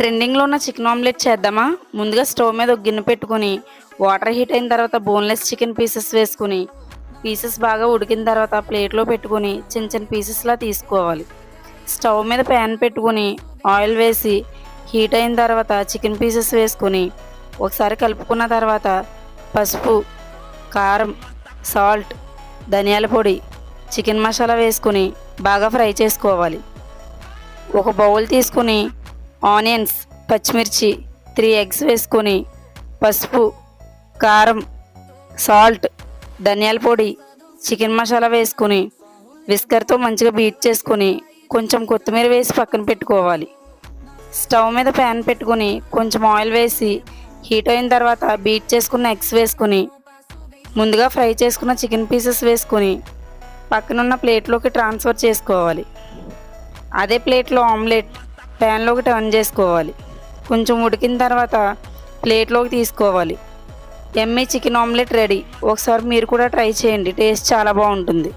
ట్రెండింగ్లో ఉన్న chicken omelette చేద్దామా? ముందుగా స్టవ్ మీద ఒక గిన్నె పెట్టుకొని వాటర్ హీట్ అయిన తర్వాత బోన్లెస్ చికెన్ పీసెస్ వేసుకుని పీసెస్ బాగా ఉడికిన తర్వాత ప్లేట్లో పెట్టుకొని చిన్న చిన్న పీసెస్లా తీసుకోవాలి. స్టవ్ మీద ప్యాన్ పెట్టుకొని ఆయిల్ వేసి హీట్ అయిన తర్వాత చికెన్ పీసెస్ వేసుకొని ఒకసారి కలుపుకున్న తర్వాత పసుపు, కారం, సాల్ట్, ధనియాల పొడి, చికెన్ మసాలా వేసుకొని బాగా ఫ్రై చేసుకోవాలి. ఒక బౌల్ తీసుకుని ఆనియన్స్, పచ్చిమిర్చి, 3 ఎగ్స్ వేసుకొని పసుపు, కారం, సాల్ట్, ధనియాల పొడి, చికెన్ మసాలా వేసుకొని విస్కర్తో మంచిగా బీట్ చేసుకొని కొంచెం కొత్తిమీర వేసి పక్కన పెట్టుకోవాలి. స్టవ్ మీద ప్యాన్ పెట్టుకొని కొంచెం ఆయిల్ వేసి హీట్ అయిన తర్వాత బీట్ చేసుకున్న ఎగ్స్ వేసుకొని ముందుగా ఫ్రై చేసుకున్న చికెన్ పీసెస్ వేసుకొని పక్కనున్న ప్లేట్లోకి ట్రాన్స్ఫర్ చేసుకోవాలి. అదే ప్లేట్లో ఆమ్లెట్ ప్యాన్లోకి టర్న్ చేసుకోవాలి. కొంచెం ఉడికిన తర్వాత ప్లేట్లోకి తీసుకోవాలి. యమ్మీ చికెన్ ఆమ్లెట్ రెడీ. ఒకసారి మీరు కూడా ట్రై చేయండి, టేస్ట్ చాలా బాగుంటుంది.